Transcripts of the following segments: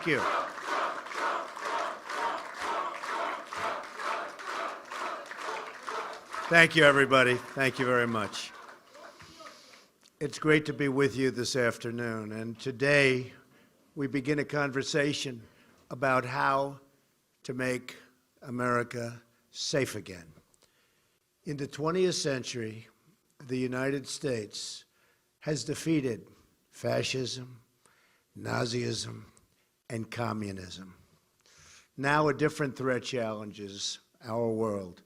Thank you. Thank you, everybody. Thank you very much. It's great to be with you this afternoon. And today, we begin a conversation about how to make America safe again. In the 20th century, the United States has defeated fascism, Nazism, and communism. Now a different threat challenges our world: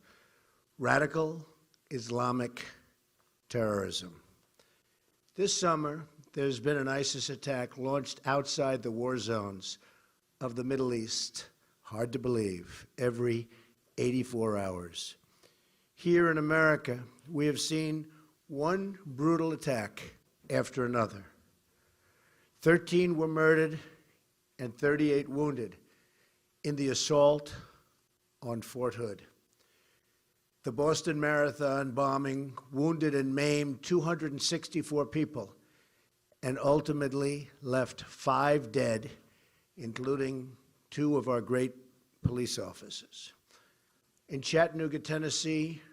radical Islamic terrorism. This summer, there's been an ISIS attack launched outside the war zones of the Middle East, hard to believe, every 84 hours. Here in America, we have seen one brutal attack after another. 13 were murdered and 38 wounded in the assault on Fort Hood. The Boston Marathon bombing wounded and maimed 264 people and ultimately left 5 dead, including 2 of our great police officers. In Chattanooga, Tennessee,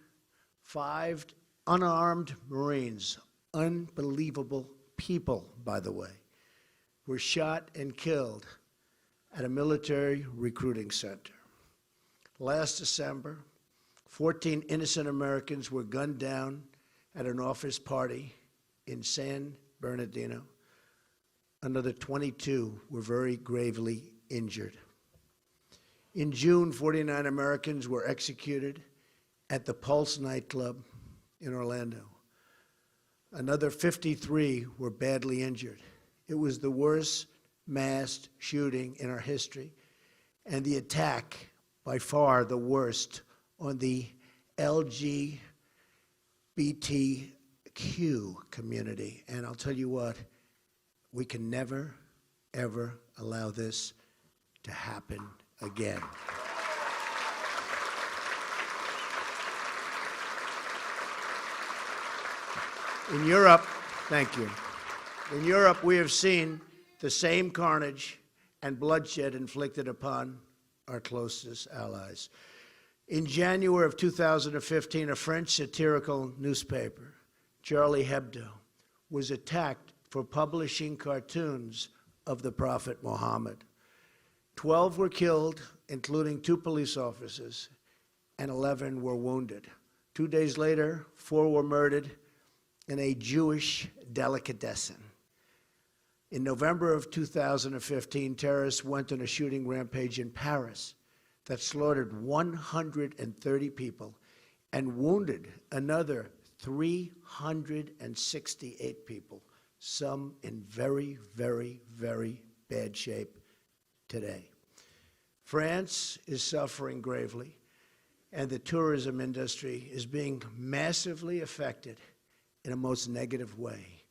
5 unarmed Marines, unbelievable people, by the way, were shot and killed at a military recruiting center. Last December, 14 innocent Americans were gunned down at an office party in San Bernardino. Another 22 were very gravely injured. In June, 49 Americans were executed at the Pulse nightclub in Orlando. Another 53 were badly injured. It was the worst mass shooting in our history, and the attack, by far the worst, on the LGBTQ community. And I'll tell you what, we can never, ever allow this to happen again. In Europe, thank you. In Europe, we have seen the same carnage and bloodshed inflicted upon our closest allies. In January of 2015, a French satirical newspaper, Charlie Hebdo, was attacked for publishing cartoons of the Prophet Muhammad. 12 were killed, including 2 police officers, and 11 were wounded. 2 days later, 4 were murdered in a Jewish delicatessen. In November of 2015, terrorists went on a shooting rampage in Paris that slaughtered 130 people and wounded another 368 people, some in very, very, very bad shape today. France is suffering gravely, and the tourism industry is being massively affected in a most negative way.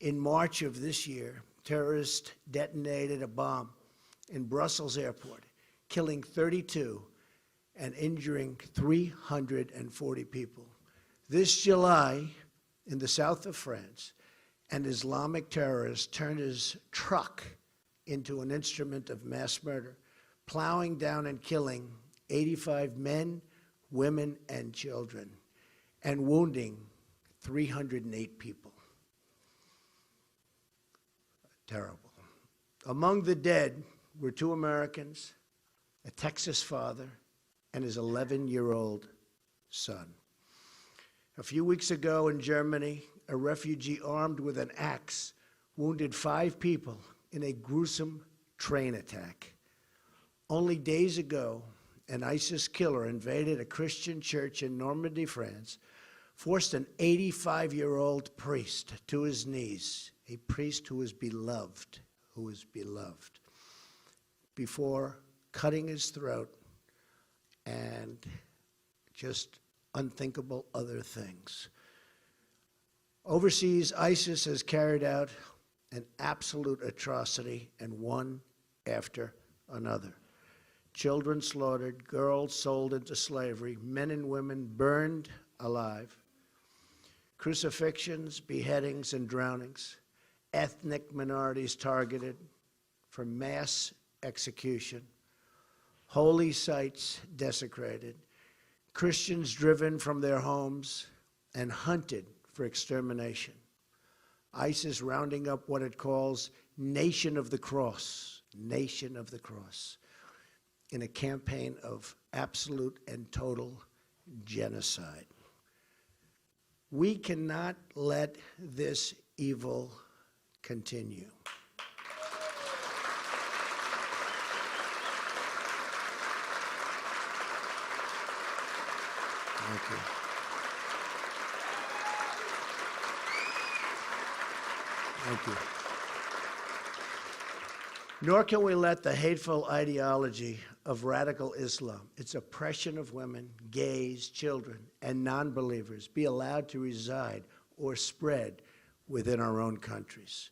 In March of this year, terrorists detonated a bomb in Brussels airport, killing 32 and injuring 340 people. This July, in the south of France, an Islamic terrorist turned his truck into an instrument of mass murder, plowing down and killing 85 men, women, and children, and wounding 308 people. Terrible. Among the dead were 2 Americans, a Texas father, and his 11-year-old son. A few weeks ago in Germany, a refugee armed with an axe wounded 5 people in a gruesome train attack. Only days ago, an ISIS killer invaded a Christian church in Normandy, France, forced an 85-year-old priest to his knees, a priest who was beloved, before cutting his throat and just unthinkable other things. Overseas, ISIS has carried out an absolute atrocity, and one after another. Children slaughtered, girls sold into slavery, men and women burned alive, crucifixions, beheadings, and drownings, ethnic minorities targeted for mass execution, holy sites desecrated, Christians driven from their homes and hunted for extermination. ISIS rounding up what it calls Nation of the Cross, in a campaign of absolute and total genocide. We cannot let this evil continue. Thank you. Thank you. Nor can we let the hateful ideology of radical Islam, its oppression of women, gays, children, and non-believers be allowed to reside or spread within our own countries.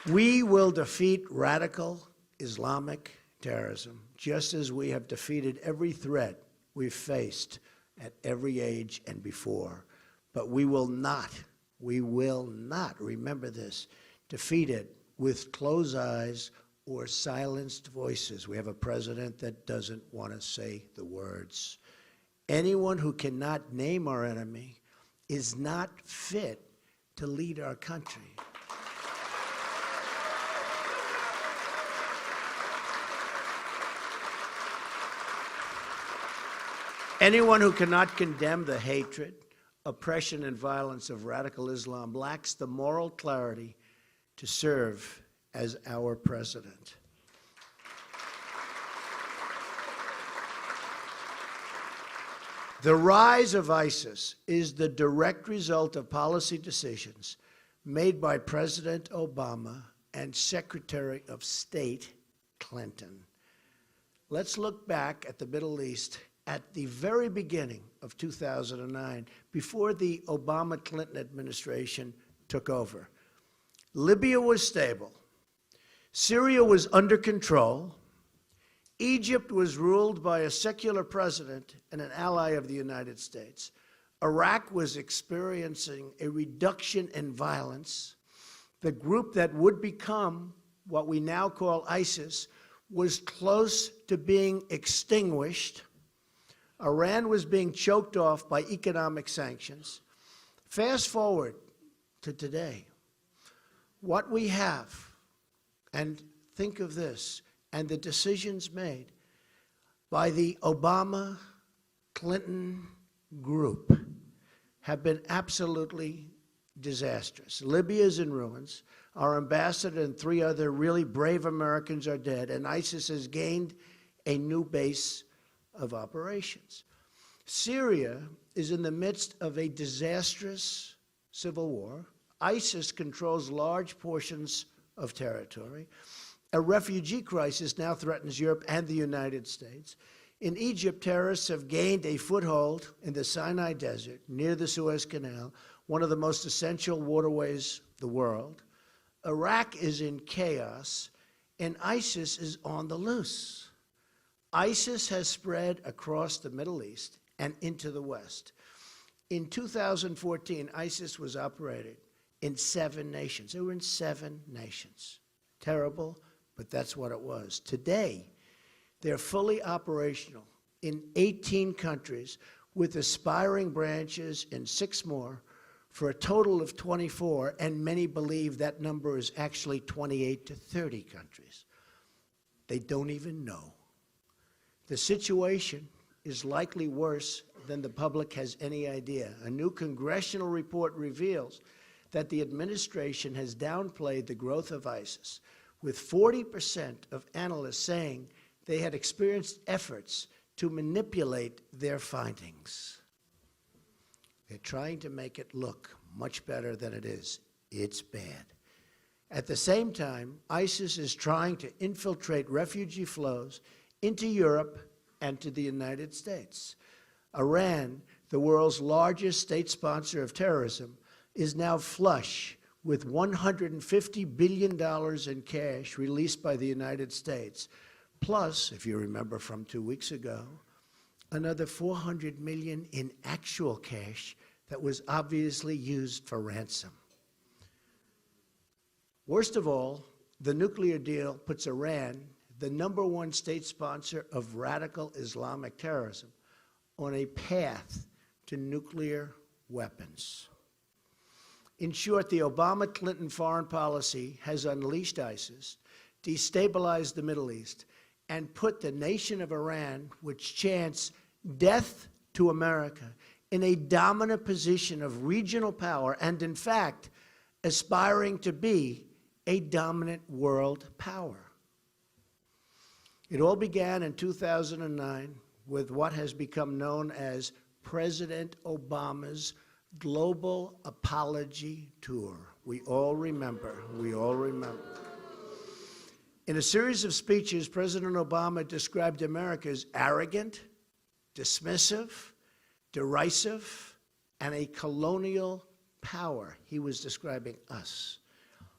We will defeat radical Islamic terrorism, just as we have defeated every threat we've faced at every age and before. But we will not, remember this, defeat it with closed eyes or silenced voices. We have a president that doesn't want to say the words. Anyone who cannot name our enemy is not fit to lead our country. Anyone who cannot condemn the hatred, oppression, and violence of radical Islam lacks the moral clarity to serve as our president. The rise of ISIS is the direct result of policy decisions made by President Obama and Secretary of State Clinton. Let's look back at the Middle East at the very beginning of 2009, before the Obama-Clinton administration took over. Libya was stable. Syria was under control. Egypt was ruled by a secular president and an ally of the United States. Iraq was experiencing a reduction in violence. The group that would become what we now call ISIS was close to being extinguished. Iran was being choked off by economic sanctions. Fast forward to today. What we have, and think of this, and the decisions made by the Obama-Clinton group have been absolutely disastrous. Libya is in ruins. Our ambassador and 3 other really brave Americans are dead, and ISIS has gained a new base of operations. Syria is in the midst of a disastrous civil war. ISIS controls large portions of territory. A refugee crisis now threatens Europe and the United States. In Egypt, terrorists have gained a foothold in the Sinai Desert near the Suez Canal, one of the most essential waterways of the world. Iraq is in chaos, and ISIS is on the loose. ISIS has spread across the Middle East and into the West. In 2014, ISIS was operating in 7 nations. They were in 7 nations. Terrible, but that's what it was. Today, they're fully operational in 18 countries with aspiring branches in 6 more for a total of 24, and many believe that number is actually 28 to 30 countries. They don't even know. The situation is likely worse than the public has any idea. A new congressional report reveals that the administration has downplayed the growth of ISIS, with 40% of analysts saying they had experienced efforts to manipulate their findings. They're trying to make it look much better than it is. It's bad. At the same time, ISIS is trying to infiltrate refugee flows into Europe and to the United States. Iran, the world's largest state sponsor of terrorism, is now flush with $150 billion in cash released by the United States. Plus, if you remember from 2 weeks ago, another $400 million in actual cash that was obviously used for ransom. Worst of all, the nuclear deal puts Iran, the #1 state sponsor of radical Islamic terrorism, on a path to nuclear weapons. In short, the Obama-Clinton foreign policy has unleashed ISIS, destabilized the Middle East, and put the nation of Iran, which chants death to America, in a dominant position of regional power and, in fact, aspiring to be a dominant world power. It all began in 2009 with what has become known as President Obama's global apology tour. We all remember. In a series of speeches, President Obama described America as arrogant, dismissive, derisive, and a colonial power. He was describing us.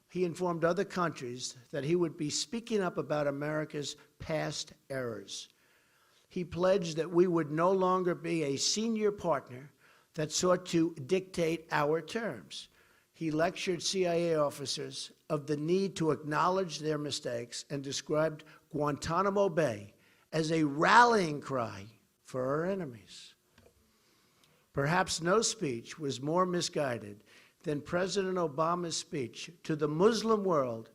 He informed other countries that he would be speaking up about America's past errors. He pledged that we would no longer be a senior partner that sought to dictate our terms. He lectured CIA officers of the need to acknowledge their mistakes and described Guantanamo Bay as a rallying cry for our enemies. Perhaps no speech was more misguided than President Obama's speech to the Muslim world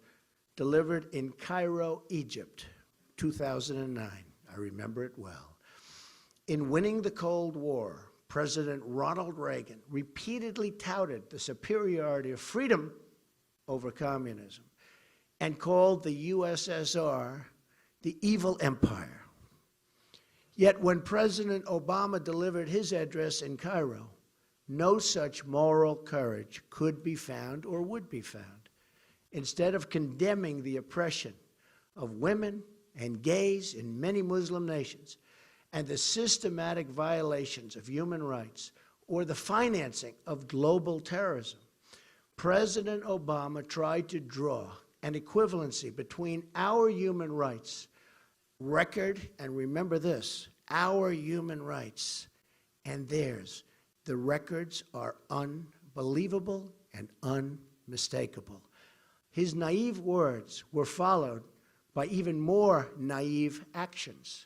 delivered in Cairo, Egypt, 2009. I remember it well. In winning the Cold War, President Ronald Reagan repeatedly touted the superiority of freedom over communism and called the USSR the evil empire. Yet when President Obama delivered his address in Cairo, no such moral courage could be found or would be found. Instead of condemning the oppression of women and gays in many Muslim nations and the systematic violations of human rights or the financing of global terrorism, President Obama tried to draw an equivalency between our human rights record, and remember this, our human rights and theirs. The records are unbelievable and unmistakable. His naive words were followed by even more naive actions.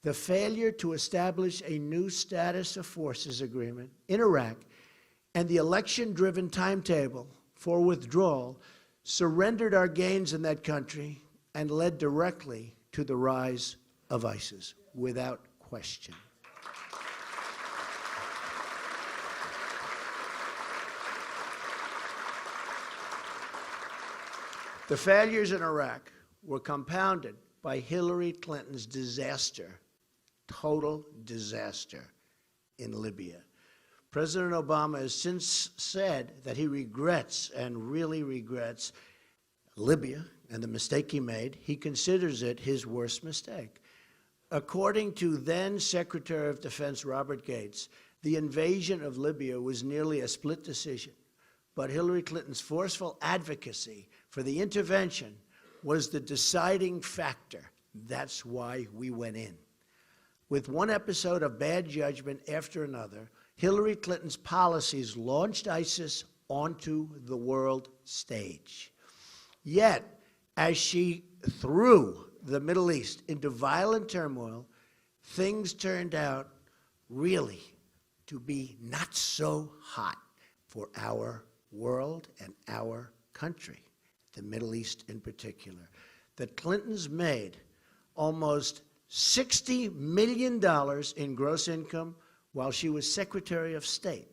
The failure to establish a new status of forces agreement in Iraq and the election-driven timetable for withdrawal surrendered our gains in that country and led directly to the rise of ISIS, without question. The failures in Iraq were compounded by Hillary Clinton's disaster, total disaster, in Libya. President Obama has since said that he regrets, and really regrets, Libya and the mistake he made. He considers it his worst mistake. According to then Secretary of Defense Robert Gates, the invasion of Libya was nearly a split decision, but Hillary Clinton's forceful advocacy for the intervention was the deciding factor. That's why we went in. With one episode of bad judgment after another, Hillary Clinton's policies launched ISIS onto the world stage. Yet, as she threw the Middle East into violent turmoil, things turned out really to be not so hot for our world and our country, the Middle East in particular. The Clintons made almost $60 million in gross income while she was Secretary of State.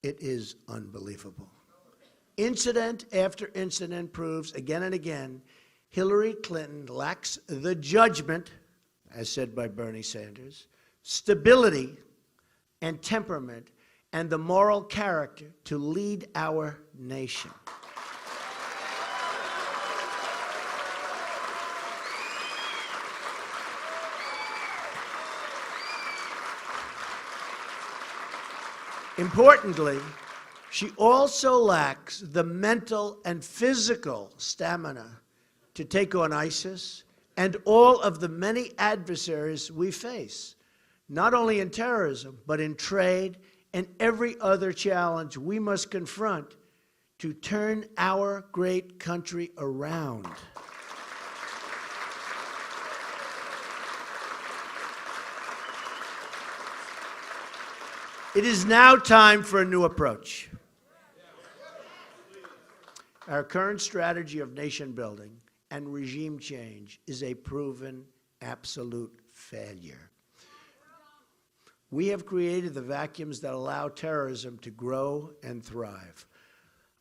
It is unbelievable. Incident after incident proves again and again Hillary Clinton lacks the judgment, as said by Bernie Sanders, stability and temperament, and the moral character to lead our nation. Importantly, she also lacks the mental and physical stamina to take on ISIS and all of the many adversaries we face. not only in terrorism, but in trade and every other challenge we must confront to turn our great country around. It is now time for a new approach. Our current strategy of nation building and regime change is a proven absolute failure. We have created the vacuums that allow terrorism to grow and thrive.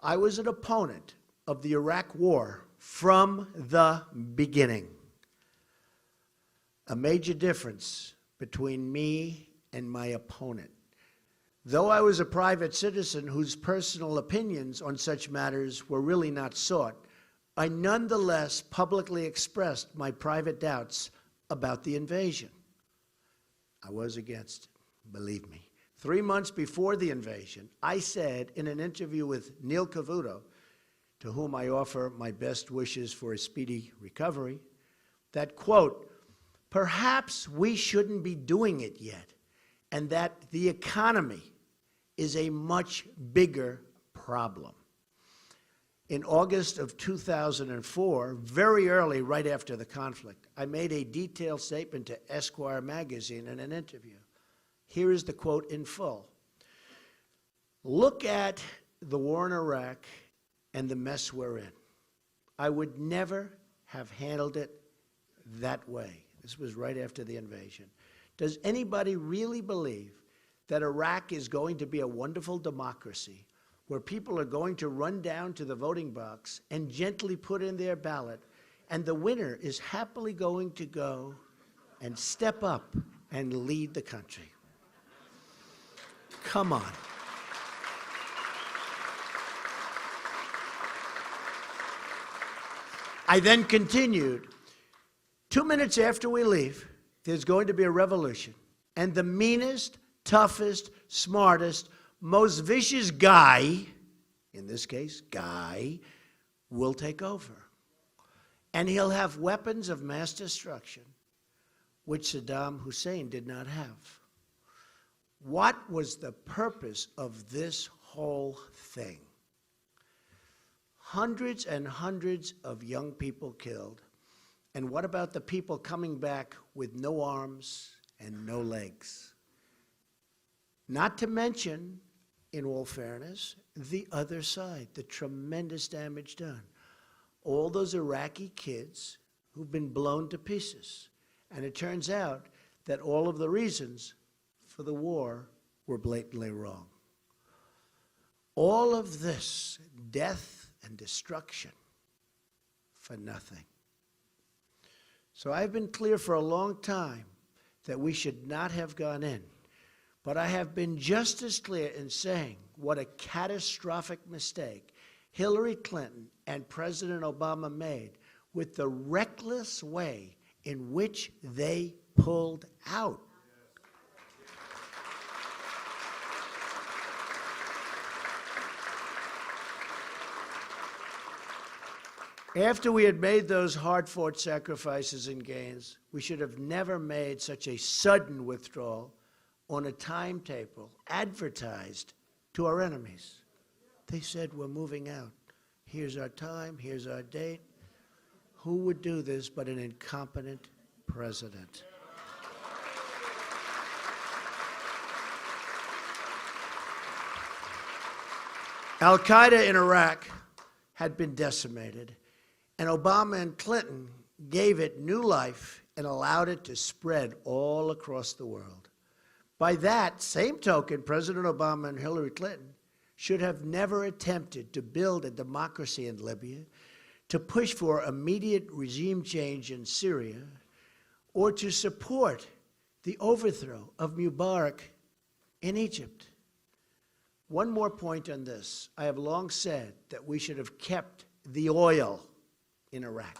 I was an opponent of the Iraq War from the beginning. A major difference between me and my opponent. Though I was a private citizen whose personal opinions on such matters were really not sought, I nonetheless publicly expressed my private doubts about the invasion. I was against it, believe me. 3 months before the invasion, I said in an interview with Neil Cavuto, to whom I offer my best wishes for a speedy recovery, that, quote, perhaps we shouldn't be doing it yet, and that the economy is a much bigger problem. In August of 2004, very early, right after the conflict, I made a detailed statement to Esquire magazine in an interview. Here is the quote in full. Look at the war in Iraq and the mess we're in. I would never have handled it that way. This was right after the invasion. Does anybody really believe that Iraq is going to be a wonderful democracy where people are going to run down to the voting box and gently put in their ballot, and the winner is happily going to go and step up and lead the country? Come on. I then continued, 2 minutes after we leave, there's going to be a revolution, and the meanest, toughest, smartest, most vicious guy, in this case, guy, will take over. And he'll have weapons of mass destruction, which Saddam Hussein did not have. What was the purpose of this whole thing? Hundreds and hundreds of young people killed. And what about the people coming back with no arms and no legs? Not to mention, in all fairness, the other side, the tremendous damage done. All those Iraqi kids who've been blown to pieces. And it turns out that all of the reasons for the war were blatantly wrong. All of this death and destruction for nothing. So I've been clear for a long time that we should not have gone in. But I have been just as clear in saying what a catastrophic mistake Hillary Clinton and President Obama made with the reckless way in which they pulled out. After we had made those hard-fought sacrifices and gains, we should have never made such a sudden withdrawal on a timetable advertised to our enemies. They said, we're moving out. Here's our time, here's our date. Who would do this but an incompetent president? Al-Qaeda in Iraq had been decimated, and Obama and Clinton gave it new life and allowed it to spread all across the world. By that same token, President Obama and Hillary Clinton should have never attempted to build a democracy in Libya, to push for immediate regime change in Syria, or to support the overthrow of Mubarak in Egypt. One more point on this. I have long said that we should have kept the oil in Iraq.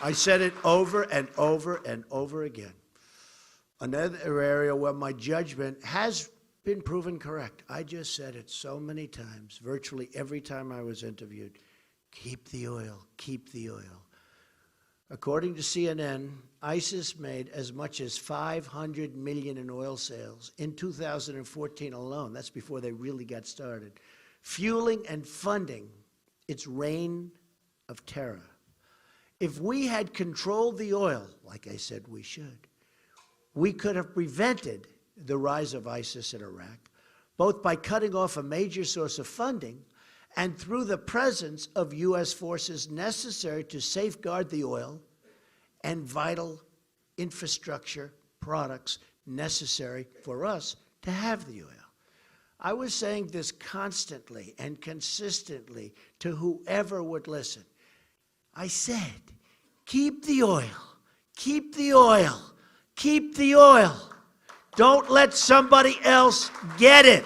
I said it over and over and over again. Another area where my judgment has been proven correct. I just said it so many times, virtually every time I was interviewed. Keep the oil, keep the oil. According to CNN, ISIS made as much as $500 million in oil sales in 2014 alone. That's before they really got started, fueling and funding its reign of terror. If we had controlled the oil, like I said we should, we could have prevented the rise of ISIS in Iraq, both by cutting off a major source of funding and through the presence of U.S. forces necessary to safeguard the oil and vital infrastructure products necessary for us to have the oil. I was saying this constantly and consistently to whoever would listen. I said, keep the oil, keep the oil, keep the oil. Don't let somebody else get it.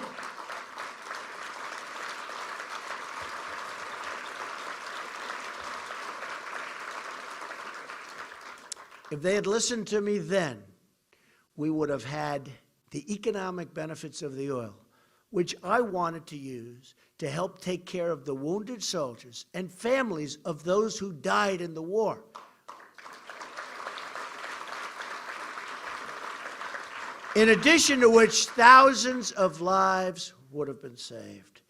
If they had listened to me then, we would have had the economic benefits of the oil, which I wanted to use to help take care of the wounded soldiers and families of those who died in the war. In addition to which, thousands of lives would have been saved.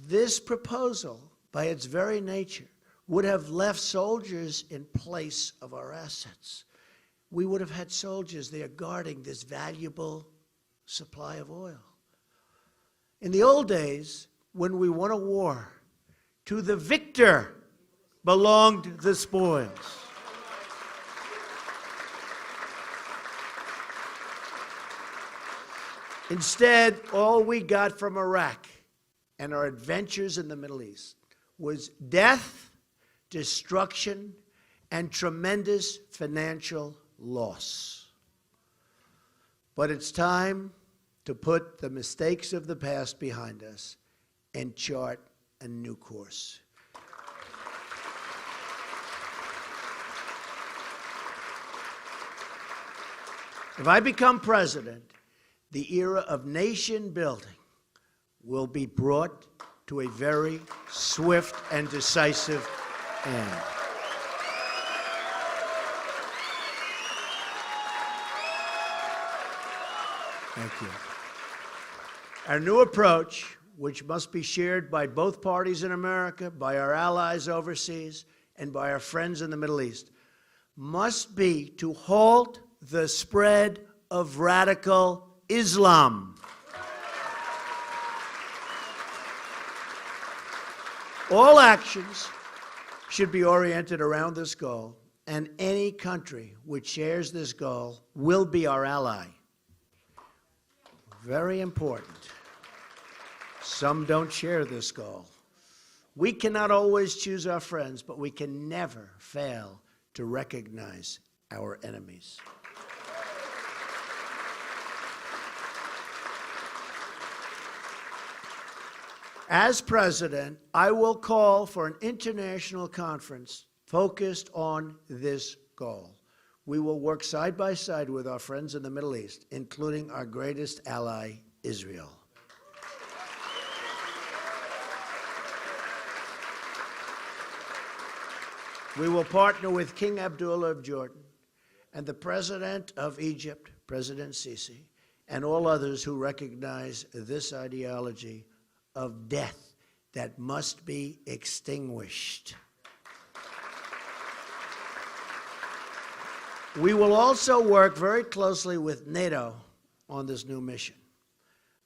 This proposal, by its very nature, would have left soldiers in place of our assets. We would have had soldiers there guarding this valuable supply of oil. In the old days, when we won a war, to the victor belonged the spoils. Instead, all we got from Iraq and our adventures in the Middle East was death, destruction, and tremendous financial loss. But it's time to put the mistakes of the past behind us and chart a new course. If I become president, the era of nation building will be brought to a very swift and decisive end. Thank you. Our new approach, which must be shared by both parties in America, by our allies overseas, and by our friends in the Middle East, must be to halt the spread of radical Islam. All actions should be oriented around this goal, and any country which shares this goal will be our ally. Very important. Some don't share this goal. We cannot always choose our friends, but we can never fail to recognize our enemies. As president, I will call for an international conference focused on this goal. We will work side by side with our friends in the Middle East, including our greatest ally, Israel. We will partner with King Abdullah of Jordan and the President of Egypt, President Sisi, and all others who recognize this ideology of death that must be extinguished. We will also work very closely with NATO on this new mission.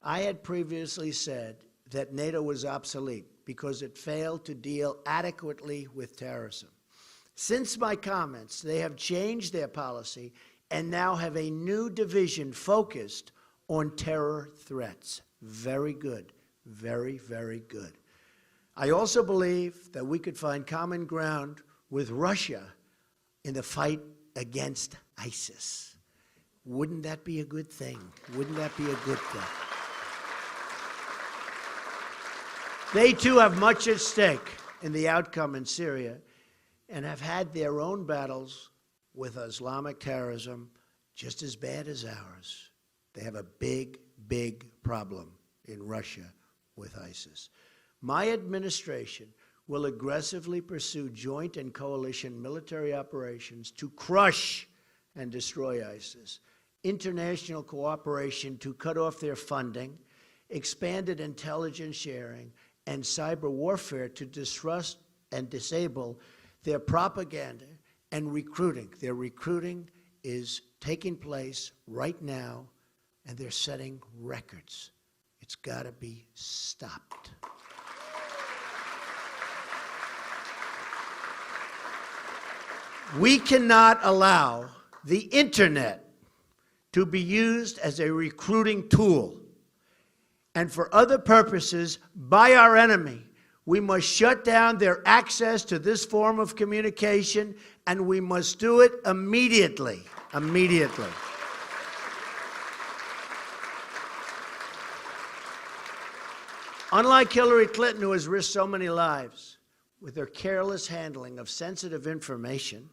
I had previously said that NATO was obsolete because it failed to deal adequately with terrorism. Since my comments, they have changed their policy and now have a new division focused on terror threats. Very good. Very, very good. I also believe that we could find common ground with Russia in the fight against ISIS. Wouldn't that be a good thing? Wouldn't that be a good thing? They too have much at stake in the outcome in Syria and have had their own battles with Islamic terrorism just as bad as ours. They have a big, big problem in Russia with ISIS. My administration will aggressively pursue joint and coalition military operations to crush and destroy ISIS, international cooperation to cut off their funding, expanded intelligence sharing, and cyber warfare to disrupt and disable their propaganda and recruiting. Their recruiting is taking place right now, and they're setting records. It's got to be stopped. We cannot allow the internet to be used as a recruiting tool and for other purposes by our enemy. We must shut down their access to this form of communication, and we must do it immediately. Immediately. Unlike Hillary Clinton, who has risked so many lives with her careless handling of sensitive information,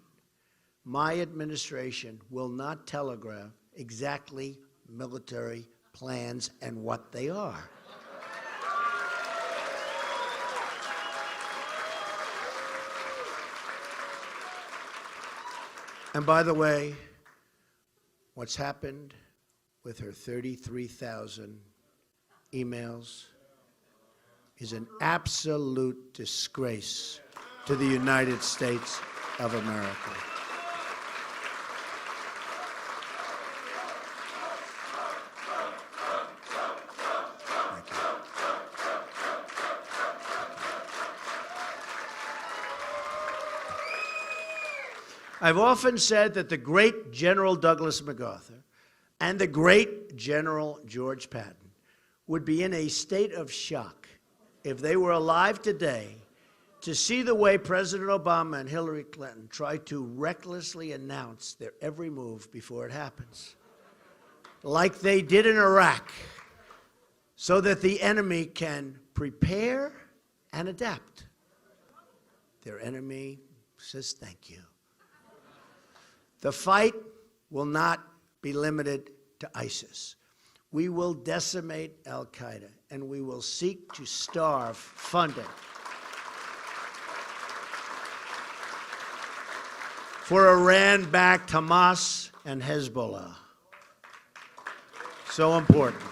my administration will not telegraph exactly military plans and what they are. And by the way, what's happened with her 33,000 emails is an absolute disgrace to the United States of America. I've often said that the great General Douglas MacArthur and the great General George Patton would be in a state of shock if they were alive today to see the way President Obama and Hillary Clinton try to recklessly announce their every move before it happens, like they did in Iraq, so that the enemy can prepare and adapt. Their enemy says thank you. The fight will not be limited to ISIS. We will decimate al-Qaeda, and we will seek to starve funding for Iran-backed Hamas and Hezbollah. So important.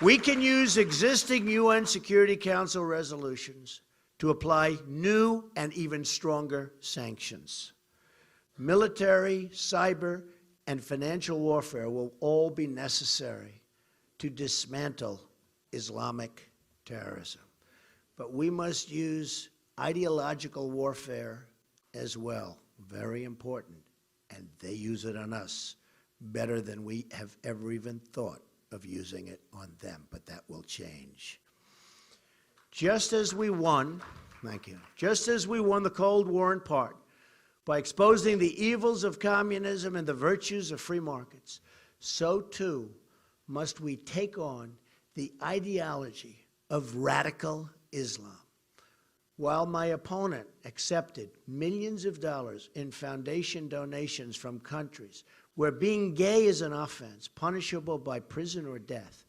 We can use existing UN Security Council resolutions to apply new and even stronger sanctions. Military, cyber, and financial warfare will all be necessary to dismantle Islamic terrorism. But we must use ideological warfare as well. Very important. And they use it on us better than we have ever even thought of using it on them. But that will change. Just as we won, thank you, just as we won the Cold War in part by exposing the evils of communism and the virtues of free markets, so too must we take on the ideology of radical Islam. While my opponent accepted millions of dollars in foundation donations from countries where being gay is an offense, punishable by prison or death,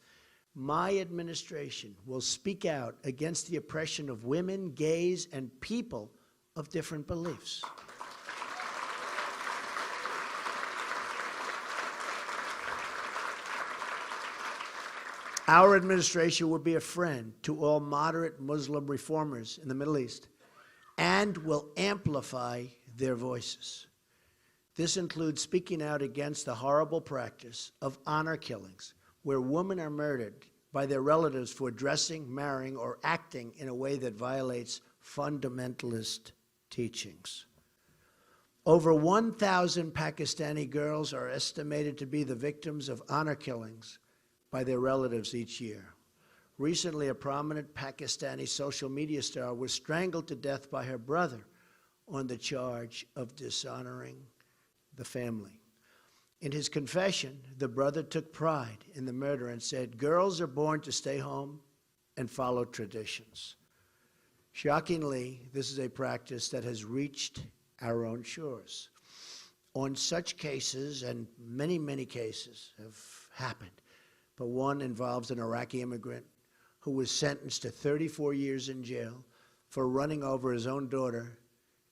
my administration will speak out against the oppression of women, gays, and people of different beliefs. Our administration will be a friend to all moderate Muslim reformers in the Middle East and will amplify their voices. This includes speaking out against the horrible practice of honor killings, where women are murdered by their relatives for dressing, marrying, or acting in a way that violates fundamentalist teachings. Over 1,000 Pakistani girls are estimated to be the victims of honor killings by their relatives each year. Recently, a prominent Pakistani social media star was strangled to death by her brother on the charge of dishonoring the family. In his confession, the brother took pride in the murder and said, "Girls are born to stay home and follow traditions." Shockingly, this is a practice that has reached our own shores. On such cases, and many, many cases have happened, but one involves an Iraqi immigrant who was sentenced to 34 years in jail for running over his own daughter,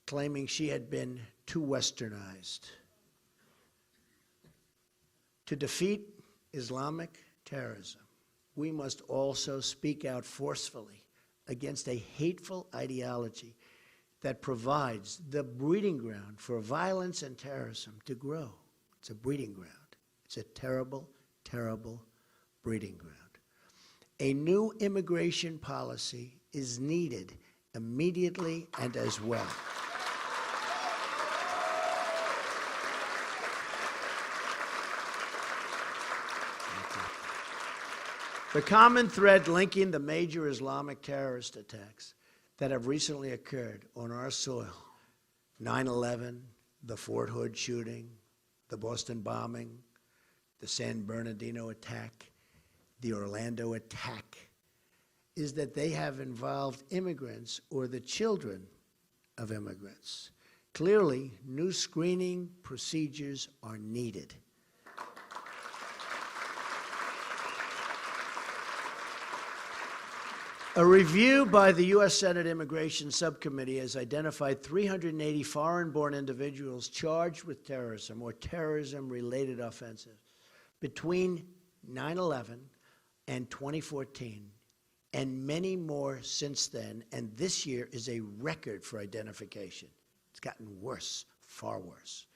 claiming she had been too westernized. To defeat Islamic terrorism, we must also speak out forcefully against a hateful ideology that provides the breeding ground for violence and terrorism to grow. It's a breeding ground. It's a terrible, terrible breeding ground. A new immigration policy is needed immediately and as well. The common thread linking the major Islamic terrorist attacks that have recently occurred on our soil, 9/11, the Fort Hood shooting, the Boston bombing, the San Bernardino attack, the Orlando attack, is that they have involved immigrants or the children of immigrants. Clearly, new screening procedures are needed. A review by the U.S. Senate Immigration Subcommittee has identified 380 foreign-born individuals charged with terrorism or terrorism-related offenses between 9/11 and 2014, and many more since then, and this year is a record for identification. It's gotten worse, far worse.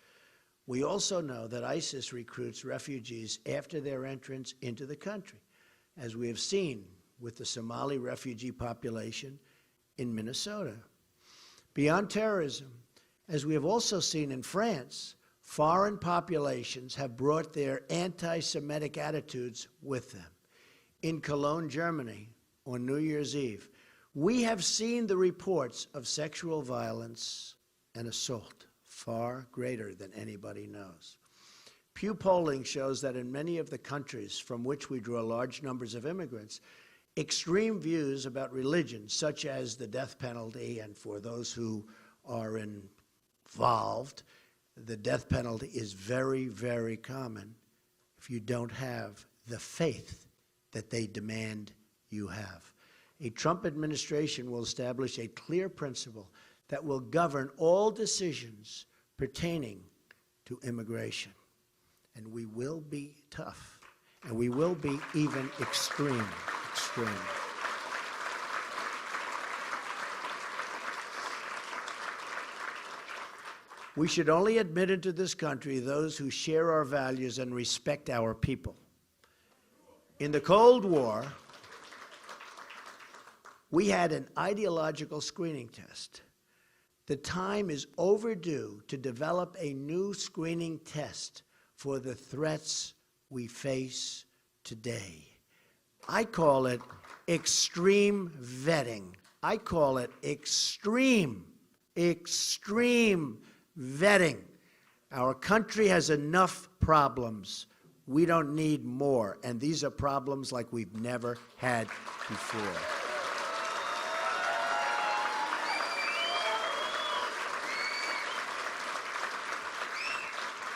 We also know that ISIS recruits refugees after their entrance into the country, as we have seen with the Somali refugee population in Minnesota. Beyond terrorism, as we have also seen in France, foreign populations have brought their anti-Semitic attitudes with them. In Cologne, Germany, on New Year's Eve, we have seen the reports of sexual violence and assault, far greater than anybody knows. Pew polling shows that in many of the countries from which we draw large numbers of immigrants, extreme views about religion, such as the death penalty, and for those who are involved, the death penalty is very, very common if you don't have the faith that they demand you have. A Trump administration will establish a clear principle that will govern all decisions pertaining to immigration. And we will be tough, and we will be even extreme. We should only admit into this country those who share our values and respect our people. In the Cold War, we had an ideological screening test. The time is overdue to develop a new screening test for the threats we face today. I call it extreme vetting. I call it extreme vetting. Our country has enough problems. We don't need more. And these are problems like we've never had before.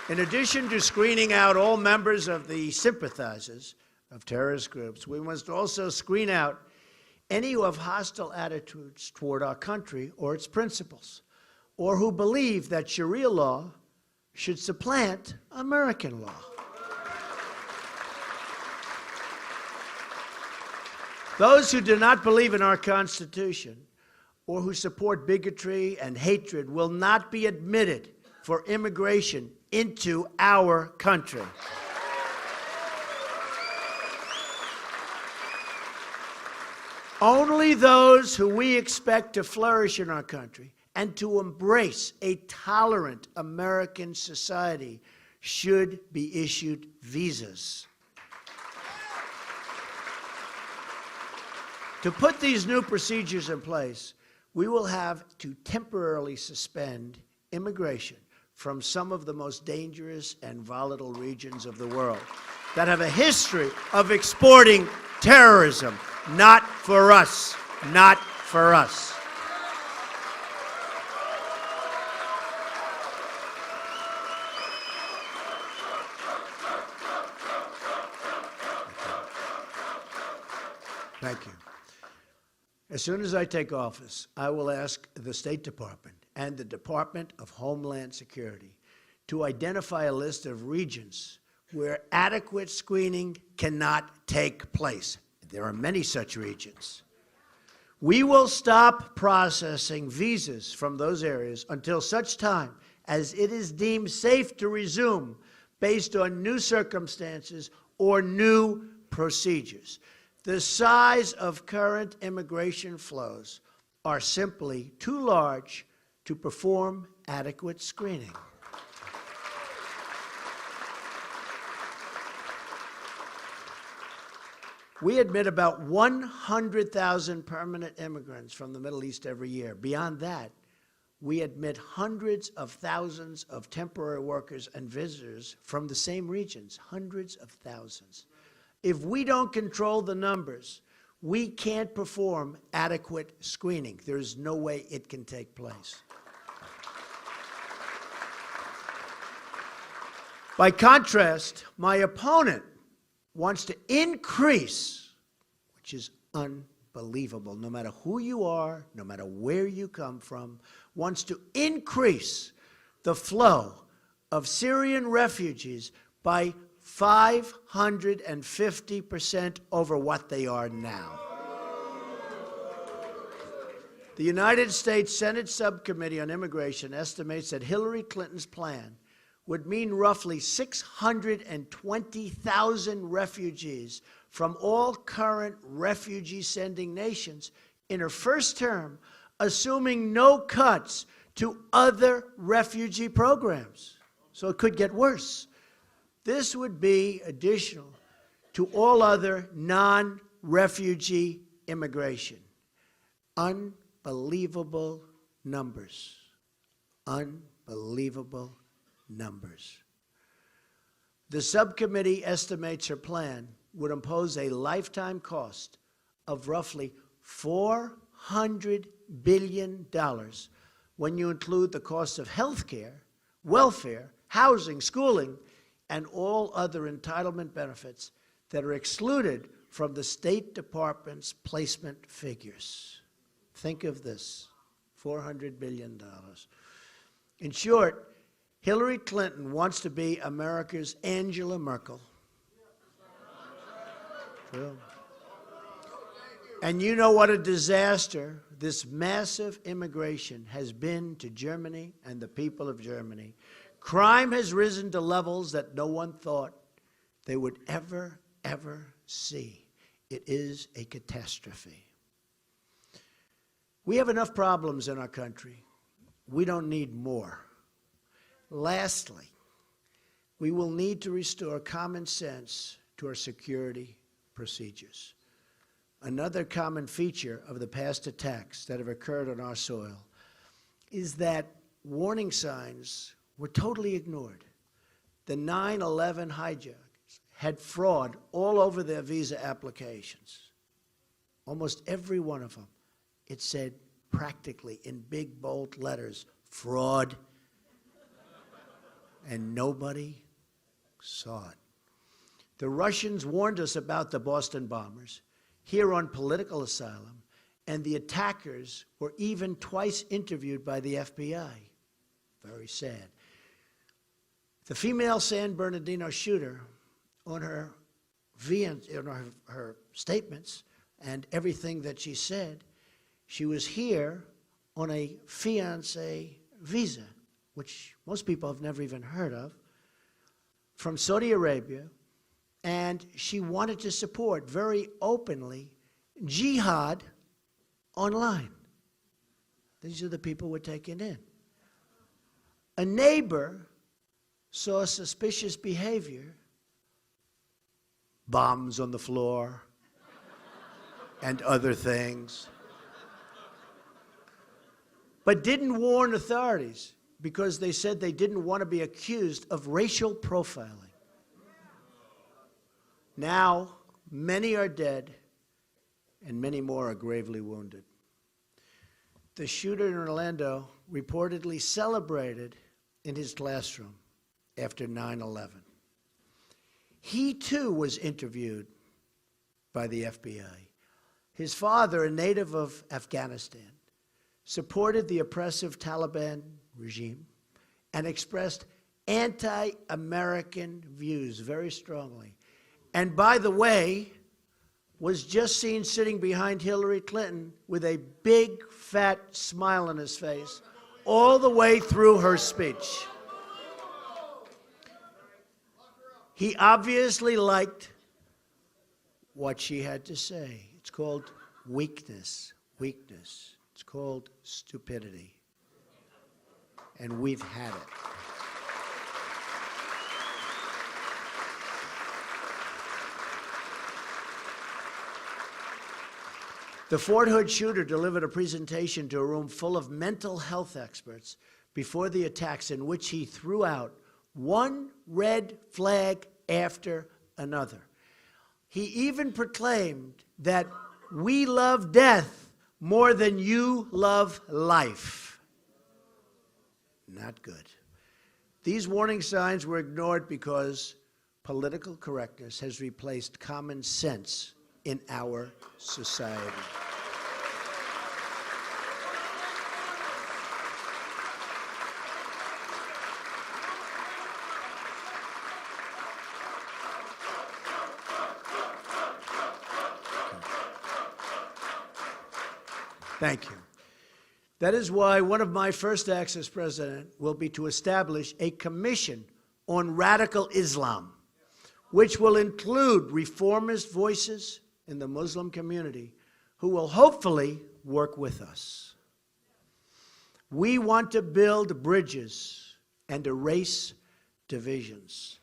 In addition to screening out all members of the sympathizers of terrorist groups, we must also screen out any who have hostile attitudes toward our country or its principles, or who believe that Sharia law should supplant American law. Those who do not believe in our Constitution or who support bigotry and hatred will not be admitted for immigration into our country. Only those who we expect to flourish in our country and to embrace a tolerant American society should be issued visas. To put these new procedures in place, we will have to temporarily suspend immigration from some of the most dangerous and volatile regions of the world that have a history of exporting terrorism. Not for us. Not for us. Thank you. As soon as I take office, I will ask the State Department and the Department of Homeland Security to identify a list of regions where adequate screening cannot take place. There are many such regions. We will stop processing visas from those areas until such time as it is deemed safe to resume based on new circumstances or new procedures. The size of current immigration flows are simply too large to perform adequate screening. We admit about 100,000 permanent immigrants from the Middle East every year. Beyond that, we admit hundreds of thousands of temporary workers and visitors from the same regions, hundreds of thousands. If we don't control the numbers, we can't perform adequate screening. There's no way it can take place. By contrast, my opponent wants to increase, which is unbelievable, no matter who you are, no matter where you come from, wants to increase the flow of Syrian refugees by 550% over what they are now. The United States Senate Subcommittee on Immigration estimates that Hillary Clinton's plan would mean roughly 620,000 refugees from all current refugee-sending nations in her first term, assuming no cuts to other refugee programs. So it could get worse. This would be additional to all other non-refugee immigration. Unbelievable numbers. Unbelievable numbers. The subcommittee estimates her plan would impose a lifetime cost of roughly $400 billion when you include the cost of health care, welfare, housing, schooling, and all other entitlement benefits that are excluded from the State Department's placement figures. Think of this, $400 billion. In short, Hillary Clinton wants to be America's Angela Merkel. True. And you know what a disaster this massive immigration has been to Germany and the people of Germany. Crime has risen to levels that no one thought they would ever see. It is a catastrophe. We have enough problems in our country. We don't need more. Lastly, we will need to restore common sense to our security procedures. Another common feature of the past attacks that have occurred on our soil is that warning signs were totally ignored. The 9/11 hijackers had fraud all over their visa applications. Almost every one of them. It said practically in big, bold letters, fraud. And nobody saw it. The Russians warned us about the Boston bombers here on political asylum, and the attackers were even twice interviewed by the FBI. Very sad. The female San Bernardino shooter, on her statements and everything that she said, she was here on a fiancé visa, which most people have never even heard of, from Saudi Arabia, and she wanted to support very openly jihad online. These are the people we're taking in. A neighbor saw suspicious behavior, bombs on the floor, and other things, but didn't warn authorities because they said they didn't want to be accused of racial profiling. Now, many are dead, and many more are gravely wounded. The shooter in Orlando reportedly celebrated in his classroom after 9/11. He, too, was interviewed by the FBI. His father, a native of Afghanistan, supported the oppressive Taliban regime and expressed anti-American views very strongly. And by the way, was just seen sitting behind Hillary Clinton with a big, fat smile on his face all the way through her speech. He obviously liked what she had to say. It's called weakness, weakness. It's called stupidity. And we've had it. The Fort Hood shooter delivered a presentation to a room full of mental health experts before the attacks, in which he threw out one red flag after another. He even proclaimed that we love death more than you love life. Not good. These warning signs were ignored because political correctness has replaced common sense in our society. Thank you. That is why one of my first acts as president will be to establish a commission on radical Islam, which will include reformist voices in the Muslim community who will hopefully work with us. We want to build bridges and erase divisions.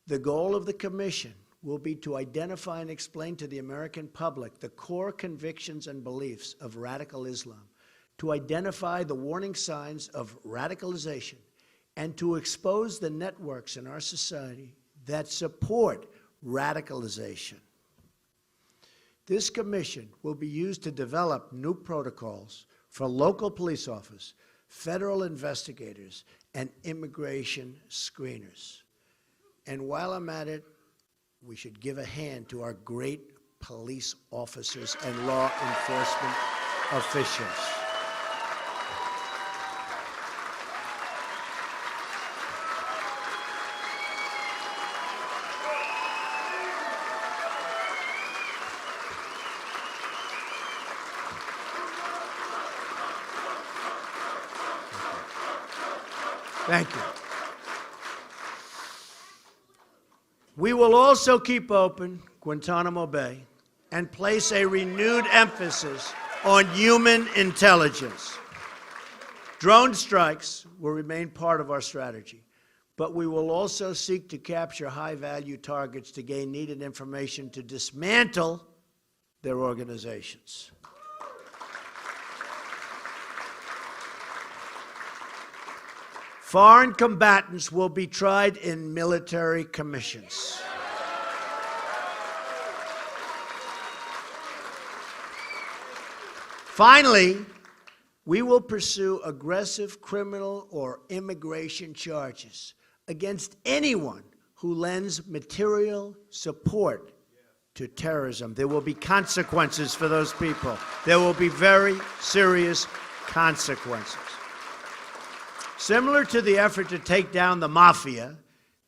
The goal of the commission will be to identify and explain to the American public the core convictions and beliefs of radical Islam, to identify the warning signs of radicalization, and to expose the networks in our society that support radicalization. This commission will be used to develop new protocols for local police officers, federal investigators, and immigration screeners. And while I'm at it, we should give a hand to our great police officers and law enforcement officials. Thank you. We will also keep open Guantanamo Bay and place a renewed emphasis on human intelligence. Drone strikes will remain part of our strategy, but we will also seek to capture high-value targets to gain needed information to dismantle their organizations. Foreign combatants will be tried in military commissions. Finally, we will pursue aggressive criminal or immigration charges against anyone who lends material support to terrorism. There will be consequences for those people. There will be very serious consequences. Similar to the effort to take down the mafia,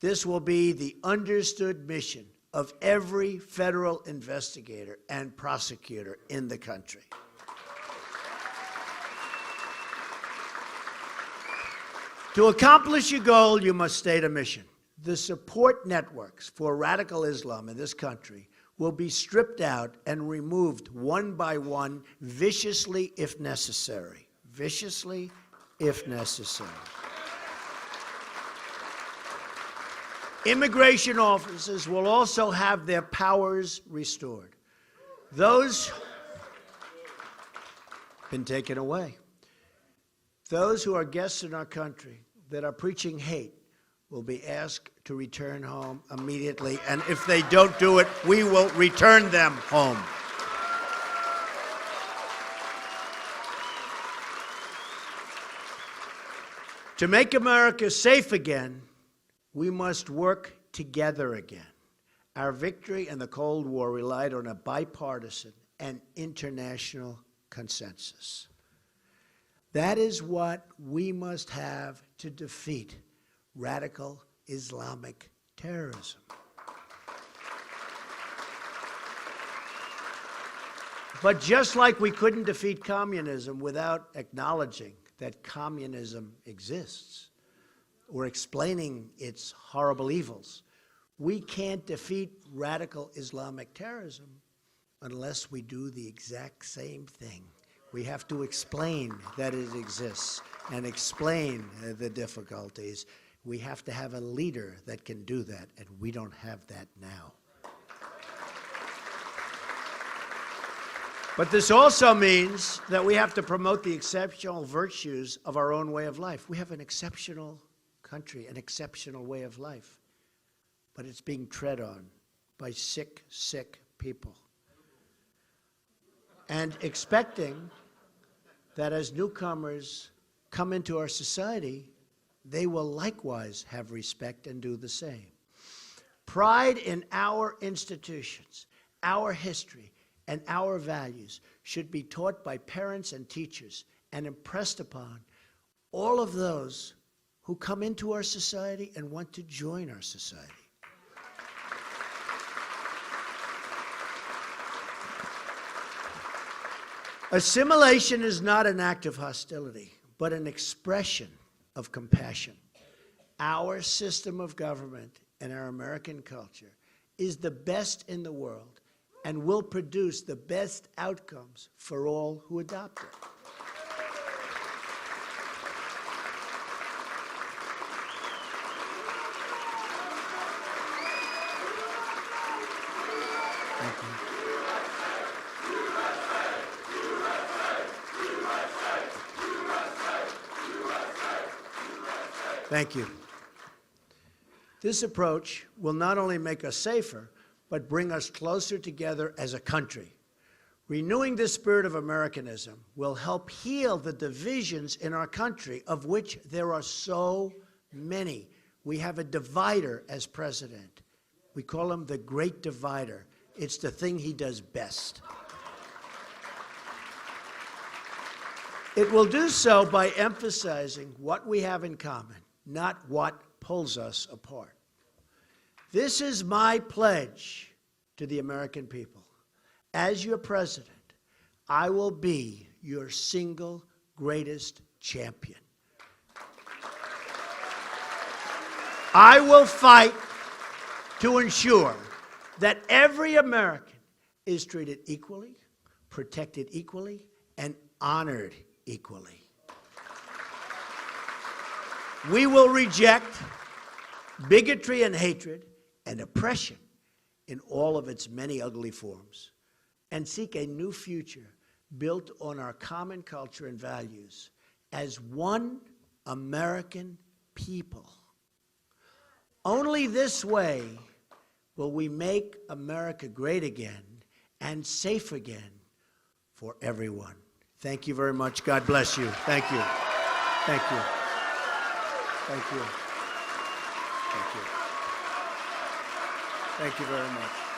this will be the understood mission of every federal investigator and prosecutor in the country. To accomplish your goal, you must state a mission. The support networks for radical Islam in this country will be stripped out and removed one by one, viciously if necessary. Viciously if necessary. Immigration officers will also have their powers restored. Those been taken away. Those who are guests in our country that are preaching hate will be asked to return home immediately, and if they don't do it, we will return them home. To make America safe again, we must work together again. Our victory in the Cold War relied on a bipartisan and international consensus. That is what we must have to defeat radical Islamic terrorism. But just like we couldn't defeat communism without acknowledging that communism exists or explaining its horrible evils, we can't defeat radical Islamic terrorism unless we do the exact same thing. We have to explain that it exists and explain the difficulties. We have to have a leader that can do that, and we don't have that now. But this also means that we have to promote the exceptional virtues of our own way of life. We have an exceptional country, an exceptional way of life, but it's being tread on by sick, sick people. And expecting that as newcomers come into our society, they will likewise have respect and do the same. Pride in our institutions, our history, and our values should be taught by parents and teachers and impressed upon all of those who come into our society and want to join our society. Assimilation is not an act of hostility, but an expression of compassion. Our system of government and our American culture is the best in the world and will produce the best outcomes for all who adopt it. Thank you. Thank you. This approach will not only make us safer, but bring us closer together as a country. Renewing this spirit of Americanism will help heal the divisions in our country, of which there are so many. We have a divider as president. We call him the Great Divider. It's the thing he does best. It will do so by emphasizing what we have in common, not what pulls us apart. This is my pledge to the American people. As your president, I will be your single greatest champion. I will fight to ensure that every American is treated equally, protected equally, and honored equally. We will reject bigotry and hatred and oppression in all of its many ugly forms, and seek a new future built on our common culture and values as one American people. Only this way will we make America great again and safe again for everyone. Thank you very much. God bless you. Thank you. Thank you. Thank you. Thank you. Thank you very much.